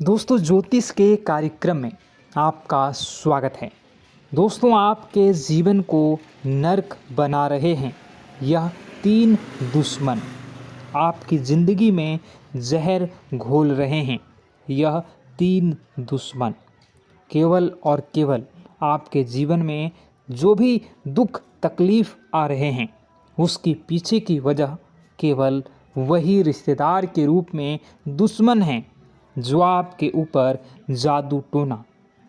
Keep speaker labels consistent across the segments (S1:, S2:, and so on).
S1: दोस्तों, ज्योतिष के कार्यक्रम में आपका स्वागत है। दोस्तों, आपके जीवन को नर्क बना रहे हैं यह 3 दुश्मन। आपकी ज़िंदगी में जहर घोल रहे हैं यह 3 दुश्मन। केवल और केवल आपके जीवन में जो भी दुख तकलीफ़ आ रहे हैं उसकी पीछे की वजह केवल वही रिश्तेदार के रूप में दुश्मन हैं जो आपके ऊपर जादू टोना,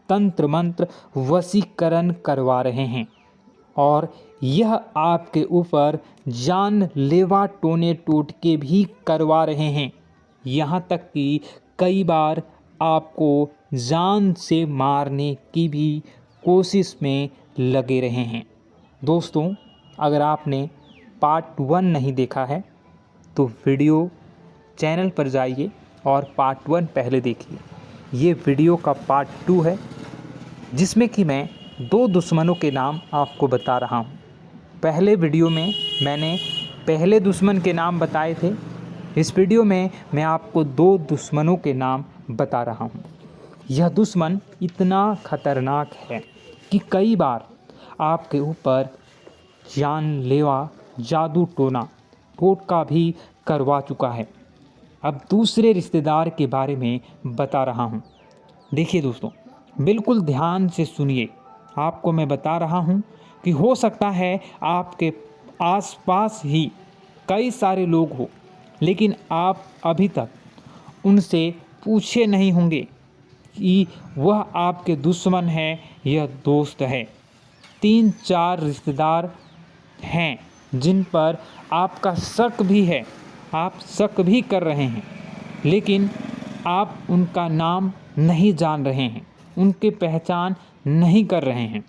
S1: तंत्र मंत्र, वशीकरण करवा रहे हैं और यह आपके ऊपर जानलेवा टोने टोटके भी करवा रहे हैं। यहाँ तक कि कई बार आपको जान से मारने की भी कोशिश में लगे रहे हैं। दोस्तों, अगर आपने पार्ट 1 नहीं देखा है तो वीडियो चैनल पर जाइए और पार्ट 1 पहले देखिए। ये वीडियो का पार्ट 2 है जिसमें कि मैं 2 दुश्मनों के नाम आपको बता रहा हूँ। पहले वीडियो में मैंने पहले दुश्मन के नाम बताए थे। इस वीडियो में मैं आपको 2 दुश्मनों के नाम बता रहा हूँ। यह दुश्मन इतना खतरनाक है कि कई बार आपके ऊपर जानलेवा जादू टोना टोटका भी करवा चुका है। अब दूसरे रिश्तेदार के बारे में बता रहा हूँ। देखिए दोस्तों, बिल्कुल ध्यान से सुनिए। आपको मैं बता रहा हूँ कि हो सकता है आपके आसपास ही कई सारे लोग हो, लेकिन आप अभी तक उनसे पूछे नहीं होंगे कि वह आपके दुश्मन है या दोस्त है। 3-4 रिश्तेदार हैं जिन पर आपका शक भी है, आप शक भी कर रहे हैं, लेकिन आप उनका नाम नहीं जान रहे हैं, उनकी पहचान नहीं कर रहे हैं,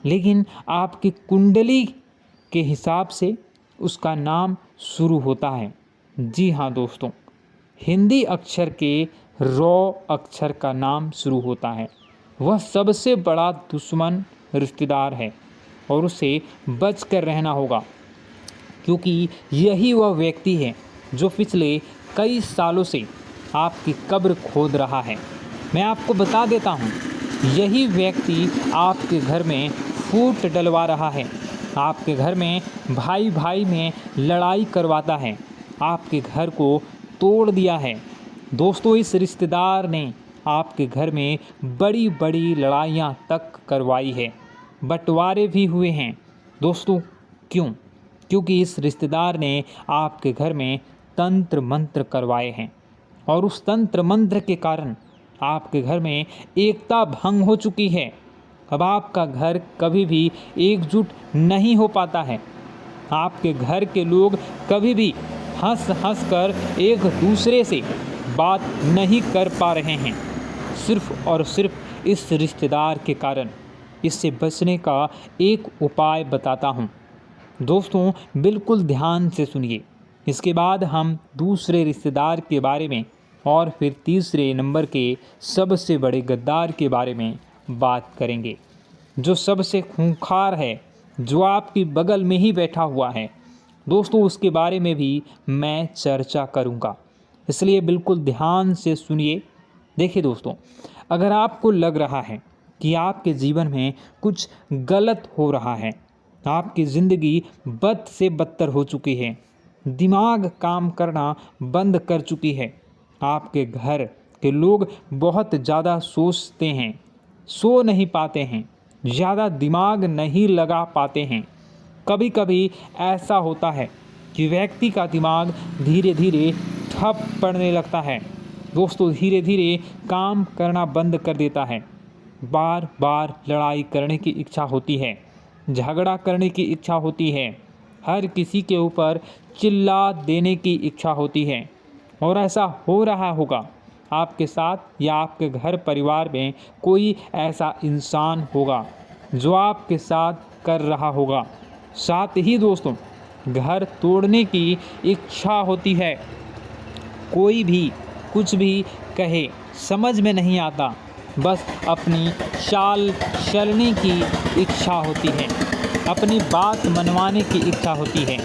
S1: लेकिन आपकी कुंडली के हिसाब से उसका नाम शुरू होता है। जी हाँ दोस्तों, हिंदी अक्षर के रॉ अक्षर का नाम शुरू होता है। वह सबसे बड़ा दुश्मन रिश्तेदार है और उसे बच कर रहना होगा, क्योंकि यही वह व्यक्ति है जो पिछले कई सालों से आपकी कब्र खोद रहा है। मैं आपको बता देता हूँ, यही व्यक्ति आपके घर में फूट डलवा रहा है, आपके घर में भाई भाई में लड़ाई करवाता है, आपके घर को तोड़ दिया है। दोस्तों, इस रिश्तेदार ने आपके घर में बड़ी बड़ी लड़ाइयाँ तक करवाई है, बंटवारे भी हुए हैं। दोस्तों, क्यों? क्योंकि इस रिश्तेदार ने आपके घर में तंत्र मंत्र करवाए हैं और उस तंत्र मंत्र के कारण आपके घर में एकता भंग हो चुकी है। अब आपका घर कभी भी एकजुट नहीं हो पाता है। आपके घर के लोग कभी भी हंस हंस कर एक दूसरे से बात नहीं कर पा रहे हैं, सिर्फ और सिर्फ इस रिश्तेदार के कारण। इससे बचने का एक उपाय बताता हूँ। दोस्तों, बिल्कुल ध्यान से सुनिए। इसके बाद हम दूसरे रिश्तेदार के बारे में और फिर तीसरे नंबर के सबसे बड़े गद्दार के बारे में बात करेंगे, जो सबसे खूंखार है, जो आपकी बगल में ही बैठा हुआ है। दोस्तों, उसके बारे में भी मैं चर्चा करूंगा, इसलिए बिल्कुल ध्यान से सुनिए। देखिए दोस्तों, अगर आपको लग रहा है कि आपके जीवन में कुछ गलत हो रहा है, आपकी ज़िंदगी बद से बदतर हो चुकी है, दिमाग काम करना बंद कर चुकी है, आपके घर के लोग बहुत ज़्यादा सोचते हैं, सो नहीं पाते हैं, ज़्यादा दिमाग नहीं लगा पाते हैं। कभी कभी ऐसा होता है कि व्यक्ति का दिमाग धीरे धीरे ठप पड़ने लगता है। दोस्तों, धीरे धीरे काम करना बंद कर देता है। बार बार लड़ाई करने की इच्छा होती है, झगड़ा करने की इच्छा होती है, हर किसी के ऊपर चिल्ला देने की इच्छा होती है। और ऐसा हो रहा होगा आपके साथ, या आपके घर परिवार में कोई ऐसा इंसान होगा जो आपके साथ कर रहा होगा। साथ ही दोस्तों, घर तोड़ने की इच्छा होती है। कोई भी कुछ भी कहे समझ में नहीं आता, बस अपनी चाल चलने की इच्छा होती है, अपनी बात मनवाने की इच्छा होती है।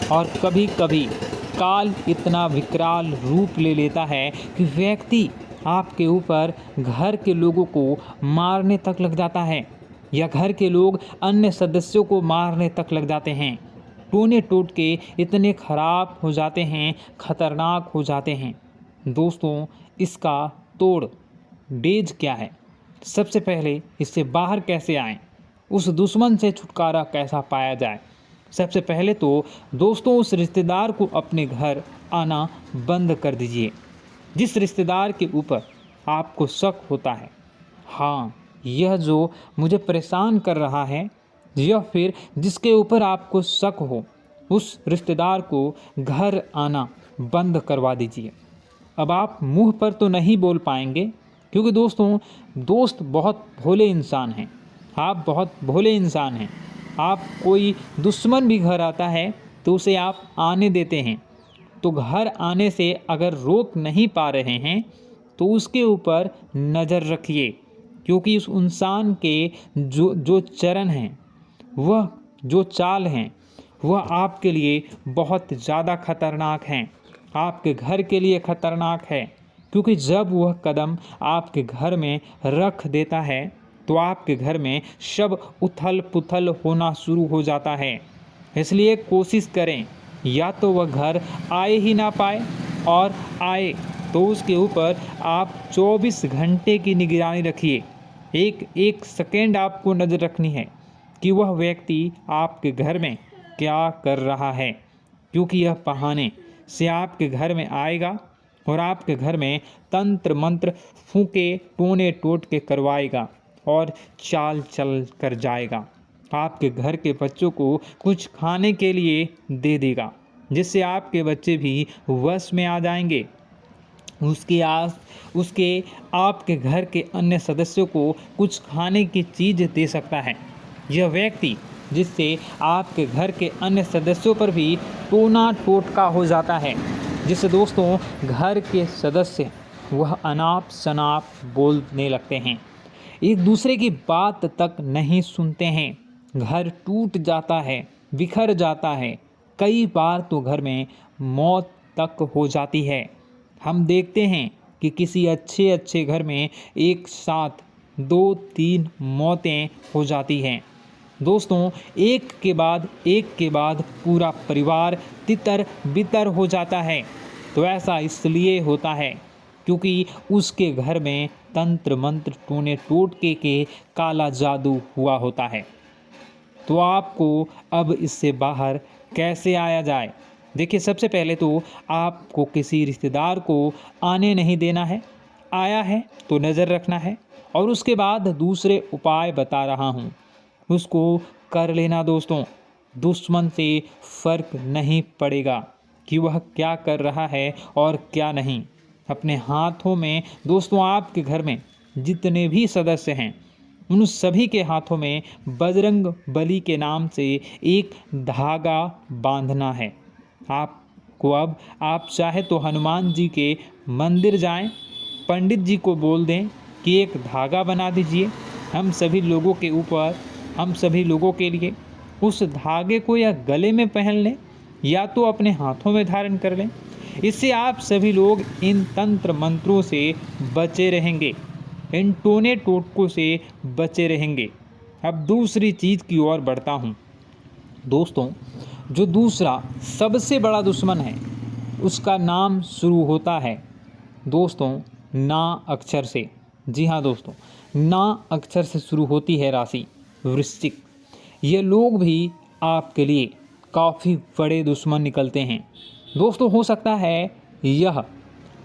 S1: और कभी कभी काल इतना विकराल रूप ले लेता है कि व्यक्ति आपके ऊपर घर के लोगों को मारने तक लग जाता है, या घर के लोग अन्य सदस्यों को मारने तक लग जाते हैं। टोने टोटके इतने खराब हो जाते हैं, खतरनाक हो जाते हैं। दोस्तों, इसका तोड़ डेज क्या है? सबसे पहले इससे बाहर कैसे आएं? उस दुश्मन से छुटकारा कैसा पाया जाए? सबसे पहले तो दोस्तों, उस रिश्तेदार को अपने घर आना बंद कर दीजिए जिस रिश्तेदार के ऊपर आपको शक होता है। हाँ, यह जो मुझे परेशान कर रहा है, या फिर जिसके ऊपर आपको शक हो, उस रिश्तेदार को घर आना बंद करवा दीजिए। अब आप मुंह पर तो नहीं बोल पाएंगे, क्योंकि दोस्तों, दोस्त बहुत भोले इंसान हैं। आप बहुत भोले इंसान हैं। आप कोई दुश्मन भी घर आता है तो उसे आप आने देते हैं। तो घर आने से अगर रोक नहीं पा रहे हैं तो उसके ऊपर नज़र रखिए, क्योंकि उस इंसान के जो चरण हैं, वह जो चाल हैं, वह आपके लिए बहुत ज़्यादा खतरनाक हैं। आपके घर के लिए खतरनाक है, क्योंकि जब वह कदम आपके घर में रख देता है तो आपके घर में सब उथल पुथल होना शुरू हो जाता है। इसलिए कोशिश करें, या तो वह घर आए ही ना पाए, और आए तो उसके ऊपर आप 24 घंटे की निगरानी रखिए। एक एक सेकेंड आपको नज़र रखनी है कि वह व्यक्ति आपके घर में क्या कर रहा है, क्योंकि यह बहाने से आपके घर में आएगा और आपके घर में तंत्र मंत्र फूके टोने टोटके करवाएगा और चाल चल कर जाएगा। आपके घर के बच्चों को कुछ खाने के लिए दे देगा, जिससे आपके बच्चे भी वश में आ जाएंगे। उसके आपके घर के अन्य सदस्यों को कुछ खाने की चीज़ दे सकता है यह व्यक्ति, जिससे आपके घर के अन्य सदस्यों पर भी टोना टोटका हो जाता है, जिससे दोस्तों घर के सदस्य वह अनाप शनाप बोलने लगते हैं, एक दूसरे की बात तक नहीं सुनते हैं। घर टूट जाता है, बिखर जाता है। कई बार तो घर में मौत तक हो जाती है। हम देखते हैं कि किसी अच्छे घर में एक साथ 2-3 मौतें हो जाती हैं। दोस्तों, एक के बाद पूरा परिवार तितर बितर हो जाता है। तो ऐसा इसलिए होता है क्योंकि उसके घर में तंत्र मंत्र टोने टोटके के काला जादू हुआ होता है। तो आपको अब इससे बाहर कैसे आया जाए? देखिए, सबसे पहले तो आपको किसी रिश्तेदार को आने नहीं देना है। आया है तो नज़र रखना है, और उसके बाद दूसरे उपाय बता रहा हूँ, उसको कर लेना। दोस्तों, दुश्मन से फ़र्क नहीं पड़ेगा कि वह क्या कर रहा है और क्या नहीं। अपने हाथों में दोस्तों, आपके घर में जितने भी सदस्य हैं, उन सभी के हाथों में बजरंग बली के नाम से एक धागा बांधना है। आपको अब आप चाहे तो हनुमान जी के मंदिर जाएं, पंडित जी को बोल दें कि एक धागा बना दीजिए हम सभी लोगों के ऊपर, हम सभी लोगों के लिए। उस धागे को या गले में पहन लें या तो अपने हाथों में धारण कर लें। इससे आप सभी लोग इन तंत्र मंत्रों से बचे रहेंगे, इन टोने टोटकों से बचे रहेंगे। अब दूसरी चीज़ की ओर बढ़ता हूँ। दोस्तों, जो दूसरा सबसे बड़ा दुश्मन है, उसका नाम शुरू होता है दोस्तों ना अक्षर से। जी हाँ दोस्तों, ना अक्षर से शुरू होती है राशि वृश्चिक। ये लोग भी आपके लिए काफ़ी बड़े दुश्मन निकलते हैं। दोस्तों, हो सकता है यह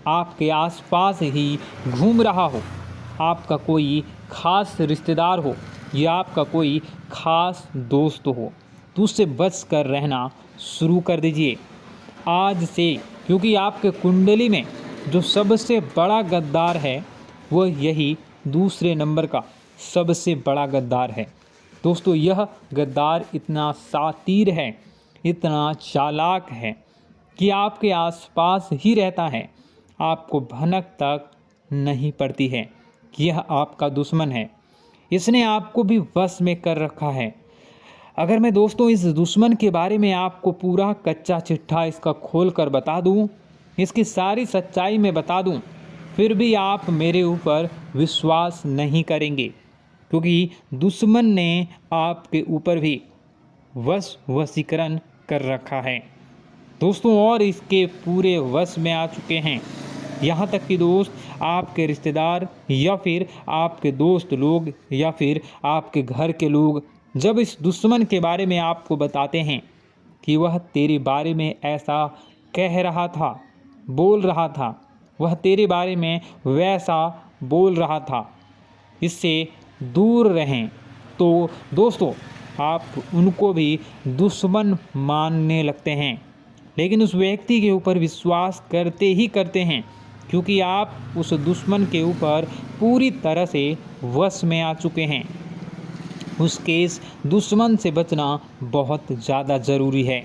S1: आपके आसपास ही घूम रहा हो, आपका कोई खास रिश्तेदार हो या आपका कोई खास दोस्त हो, तो उससे बच कर रहना शुरू कर दीजिए आज से, क्योंकि आपके कुंडली में जो सबसे बड़ा गद्दार है वह यही दूसरे नंबर का सबसे बड़ा गद्दार है। दोस्तों, यह गद्दार इतना शातिर है, इतना चालाक है कि आपके आसपास ही रहता है, आपको भनक तक नहीं पड़ती है कि यह आपका दुश्मन है। इसने आपको भी वश में कर रखा है। अगर मैं दोस्तों इस दुश्मन के बारे में आपको पूरा कच्चा चिट्ठा इसका खोल कर बता दूं, इसकी सारी सच्चाई में बता दूं, फिर भी आप मेरे ऊपर विश्वास नहीं करेंगे, क्योंकि दुश्मन ने आपके ऊपर भी वशीकरण कर रखा है दोस्तों, और इसके पूरे वश में आ चुके हैं। यहाँ तक कि दोस्त, आपके रिश्तेदार या फिर आपके दोस्त लोग या फिर आपके घर के लोग जब इस दुश्मन के बारे में आपको बताते हैं कि वह तेरे बारे में ऐसा कह रहा था, बोल रहा था, वह तेरे बारे में वैसा बोल रहा था, इससे दूर रहें, तो दोस्तों आप उनको भी दुश्मन मानने लगते हैं, लेकिन उस व्यक्ति के ऊपर विश्वास करते ही करते हैं, क्योंकि आप उस दुश्मन के ऊपर पूरी तरह से वश में आ चुके हैं। उसके इस दुश्मन से बचना बहुत ज़्यादा ज़रूरी है,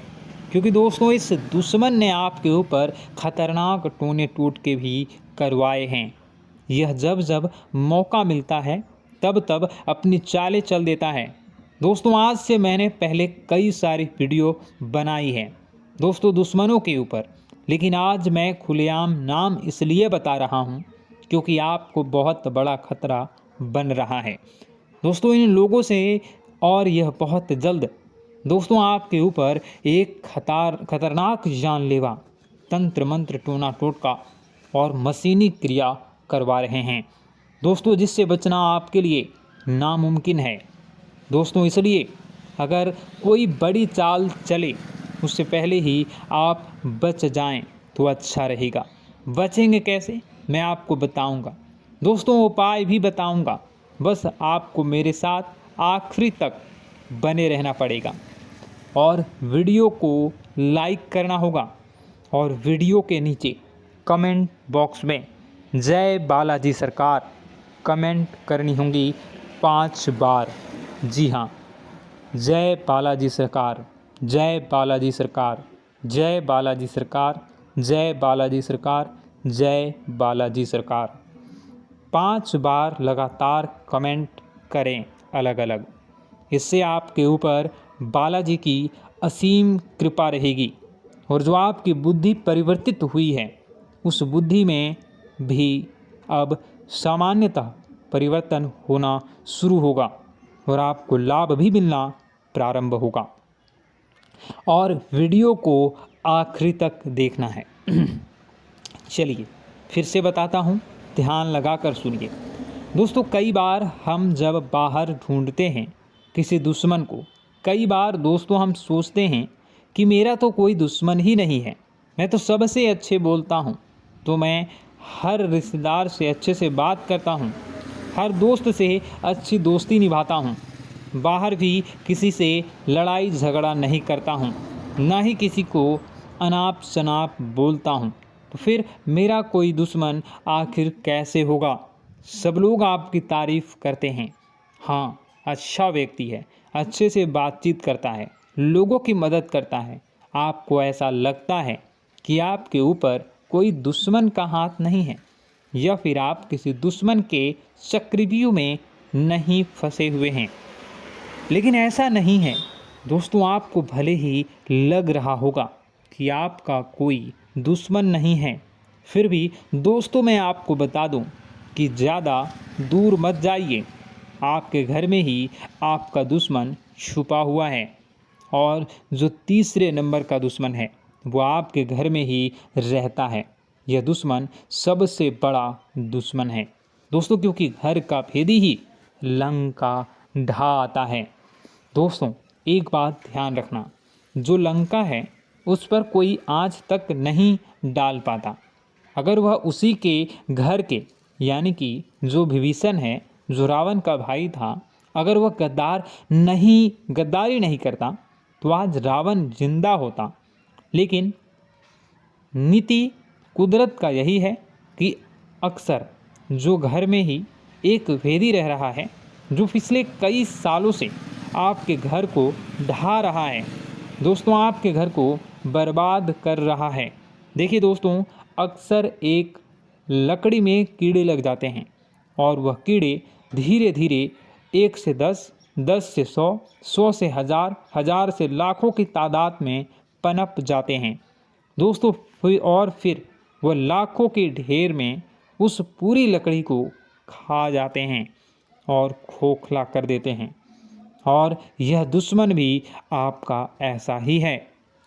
S1: क्योंकि दोस्तों इस दुश्मन ने आपके ऊपर खतरनाक टोने टोटके भी करवाए हैं। यह जब जब मौका मिलता है तब तब अपनी चालें चल देता है। दोस्तों आज से मैंने पहले कई सारी वीडियो बनाई है दोस्तों दुश्मनों के ऊपर, लेकिन आज मैं खुलेआम नाम इसलिए बता रहा हूँ क्योंकि आपको बहुत बड़ा खतरा बन रहा है दोस्तों इन लोगों से, और यह बहुत जल्द दोस्तों आपके ऊपर एक खतरनाक जानलेवा तंत्र मंत्र टोना टोटका और मशीनी क्रिया करवा रहे हैं दोस्तों, जिससे बचना आपके लिए नामुमकिन है दोस्तों। इसलिए अगर कोई बड़ी चाल चले उससे पहले ही आप बच जाएं तो अच्छा रहेगा। बचेंगे कैसे मैं आपको बताऊंगा दोस्तों, उपाय भी बताऊंगा, बस आपको मेरे साथ आखिरी तक बने रहना पड़ेगा और वीडियो को लाइक करना होगा और वीडियो के नीचे कमेंट बॉक्स में जय बालाजी सरकार कमेंट करनी होंगी 5 बार। जी हाँ, जय बालाजी सरकार, जय बालाजी सरकार, जय बालाजी सरकार, जय बालाजी सरकार, जय बालाजी सरकार 5 बार लगातार कमेंट करें अलग अलग। इससे आपके ऊपर बालाजी की असीम कृपा रहेगी और जो आपकी बुद्धि परिवर्तित हुई है उस बुद्धि में भी अब सामान्यतः परिवर्तन होना शुरू होगा और आपको लाभ भी मिलना प्रारंभ होगा। और वीडियो को आखिरी तक देखना है। चलिए फिर से बताता हूँ, ध्यान लगाकर सुनिए दोस्तों। कई बार हम जब बाहर ढूंढते हैं किसी दुश्मन को, कई बार दोस्तों हम सोचते हैं कि मेरा तो कोई दुश्मन ही नहीं है, मैं तो सबसे अच्छे बोलता हूँ, तो मैं हर रिश्तेदार से अच्छे से बात करता हूँ, हर दोस्त से अच्छी दोस्ती निभाता हूँ, बाहर भी किसी से लड़ाई झगड़ा नहीं करता हूँ, ना ही किसी को अनाप शनाप बोलता हूँ, तो फिर मेरा कोई दुश्मन आखिर कैसे होगा। सब लोग आपकी तारीफ़ करते हैं, हाँ अच्छा व्यक्ति है, अच्छे से बातचीत करता है, लोगों की मदद करता है। आपको ऐसा लगता है कि आपके ऊपर कोई दुश्मन का हाथ नहीं है या फिर आप किसी दुश्मन के चक्रव्यूह में नहीं फंसे हुए हैं, लेकिन ऐसा नहीं है दोस्तों। आपको भले ही लग रहा होगा कि आपका कोई दुश्मन नहीं है, फिर भी दोस्तों मैं आपको बता दूं कि ज़्यादा दूर मत जाइए। आपके घर में ही आपका दुश्मन छुपा हुआ है और जो तीसरे नंबर का दुश्मन है वो आपके घर में ही रहता है। यह दुश्मन सबसे बड़ा दुश्मन है दोस्तों, क्योंकि घर का भेदी ही लंका ढा आता है। दोस्तों एक बात ध्यान रखना, जो लंका है उस पर कोई आज तक नहीं डाल पाता। अगर वह उसी के घर के यानी कि जो विभीषण है, जो रावण का भाई था, अगर वह गद्दारी नहीं करता तो आज रावण जिंदा होता। लेकिन नीति कुदरत का यही है कि अक्सर जो घर में ही एक भेदी रह रहा है, जो पिछले कई सालों से आपके घर को ढा रहा है दोस्तों, आपके घर को बर्बाद कर रहा है। देखिए दोस्तों, अक्सर एक लकड़ी में कीड़े लग जाते हैं और वह कीड़े धीरे धीरे 1 से 10, 10 से 100, 100 से 1000, 1000 से लाखों की तादाद में पनप जाते हैं दोस्तों। फिर वह लाखों के ढेर में उस पूरी लकड़ी को खा जाते हैं और खोखला कर देते हैं। और यह दुश्मन भी आपका ऐसा ही है,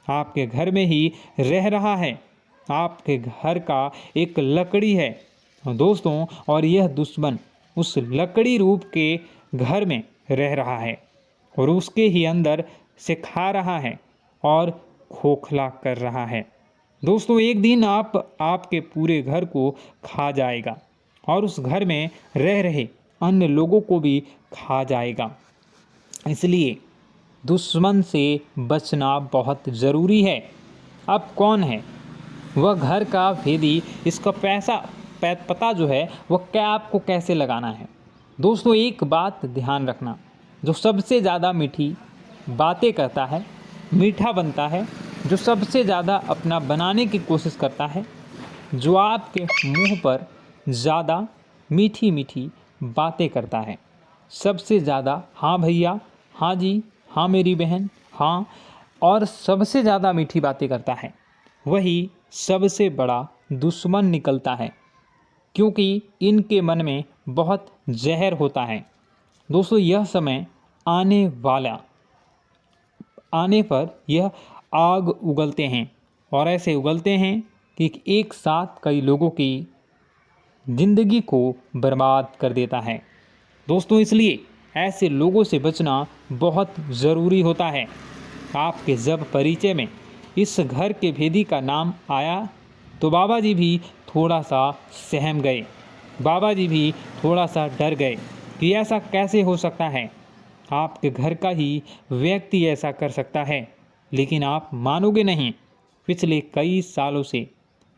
S1: आपके घर में ही रह रहा है, आपके घर का एक लकड़ी है दोस्तों। और यह दुश्मन उस लकड़ी रूप के घर में रह रहा है और उसके ही अंदर से खा रहा है और खोखला कर रहा है। दोस्तों, एक दिन आपके पूरे घर को खा जाएगा और उस घर में रह रहे अन्य लोगों को भी खा जाएगा। इसलिए दुश्मन से बचना बहुत ज़रूरी है। अब कौन है वह घर का भेदी, इसका पता जो है वह क्या आपको कैसे लगाना है। दोस्तों, एक बात ध्यान रखना, जो सबसे ज़्यादा मीठी बातें करता है, मीठा बनता है, जो सबसे ज़्यादा अपना बनाने की कोशिश करता है, जो आपके मुंह पर ज़्यादा मीठी मीठी बातें करता है, सबसे ज़्यादा हाँ भैया, हाँ जी, हाँ मेरी बहन, हाँ, और सबसे ज़्यादा मीठी बातें करता है, वही सबसे बड़ा दुश्मन निकलता है, क्योंकि इनके मन में बहुत जहर होता है। दोस्तों, यह समय आने पर यह आग उगलते हैं और ऐसे उगलते हैं कि एक साथ कई लोगों की जिंदगी को बर्बाद कर देता है। दोस्तों, इसलिए ऐसे लोगों से बचना बहुत ज़रूरी होता है। आपके जब परिचय में इस घर के भेदी का नाम आया तो बाबा जी भी थोड़ा सा सहम गए, बाबा जी भी थोड़ा सा डर गए कि ऐसा कैसे हो सकता है, आपके घर का ही व्यक्ति ऐसा कर सकता है। लेकिन आप मानोगे नहीं, पिछले कई सालों से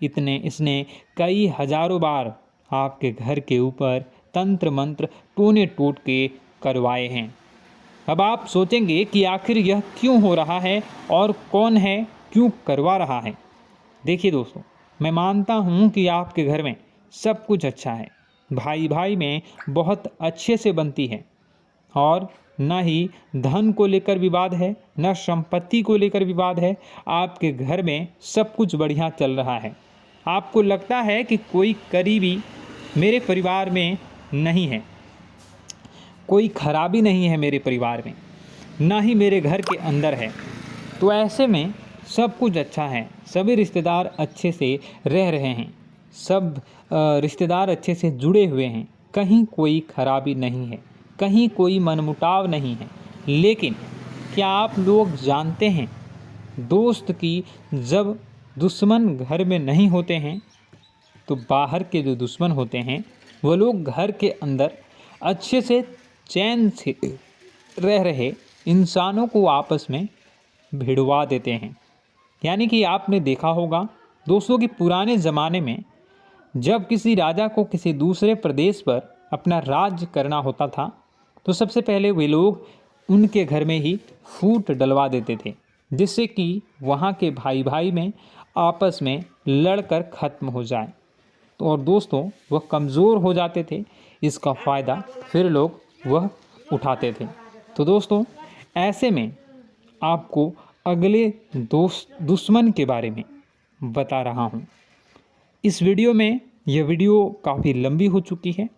S1: इसने कई हजारों बार आपके घर के ऊपर तंत्र मंत्र टोने टोटके करवाए हैं। अब आप सोचेंगे कि आखिर यह क्यों हो रहा है और कौन है, क्यों करवा रहा है। देखिए दोस्तों, मैं मानता हूँ कि आपके घर में सब कुछ अच्छा है, भाई भाई में बहुत अच्छे से बनती है और न ही धन को लेकर विवाद है, न संपत्ति को लेकर विवाद है। आपके घर में सब कुछ बढ़िया चल रहा है। आपको लगता है कि कोई करीबी मेरे परिवार में नहीं है, कोई खराबी नहीं है मेरे परिवार में, ना ही मेरे घर के अंदर है। तो ऐसे में सब कुछ अच्छा है, सभी रिश्तेदार अच्छे से रह रहे हैं, सब रिश्तेदार अच्छे से जुड़े हुए हैं, कहीं कोई खराबी नहीं है, कहीं कोई मनमुटाव नहीं है। लेकिन क्या आप लोग जानते हैं दोस्त कि जब दुश्मन घर में नहीं होते हैं तो बाहर के जो दुश्मन होते हैं वो लोग घर के अंदर अच्छे से चैन से रह रहे इंसानों को आपस में भिड़वा देते हैं। यानी कि आपने देखा होगा दोस्तों कि पुराने ज़माने में जब किसी राजा को किसी दूसरे प्रदेश पर अपना राज्य करना होता था तो सबसे पहले वे लोग उनके घर में ही फूट डलवा देते थे, जिससे कि वहाँ के भाई भाई में आपस में लड़कर ख़त्म हो जाए। तो और दोस्तों वह कमज़ोर हो जाते थे, इसका फ़ायदा फिर लोग वह उठाते थे। तो दोस्तों, ऐसे में आपको अगले दुश्मन के बारे में बता रहा हूँ। इस वीडियो में यह वीडियो काफ़ी लंबी हो चुकी है,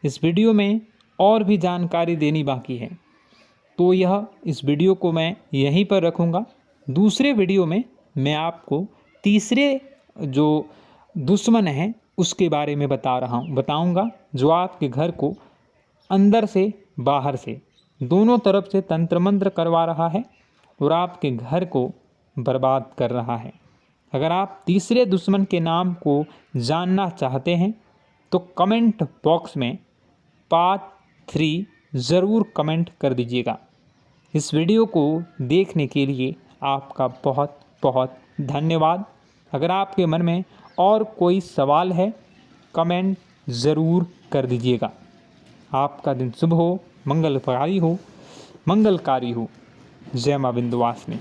S1: इस वीडियो में और भी जानकारी देनी बाकी है, तो इस वीडियो को मैं यहीं पर रखूँगा। दूसरे वीडियो में मैं आपको तीसरे जो दुश्मन है उसके बारे में बताऊँगा, जो आपके घर को अंदर से बाहर से दोनों तरफ से तंत्र मंत्र करवा रहा है और आपके घर को बर्बाद कर रहा है। अगर आप तीसरे दुश्मन के नाम को जानना चाहते हैं तो कमेंट बॉक्स में पार्ट 3 ज़रूर कमेंट कर दीजिएगा। इस वीडियो को देखने के लिए आपका बहुत बहुत धन्यवाद। अगर आपके मन में और कोई सवाल है कमेंट ज़रूर कर दीजिएगा। आपका दिन शुभ हो, मंगलकारी हो। जय मां विंध्यवासिनी।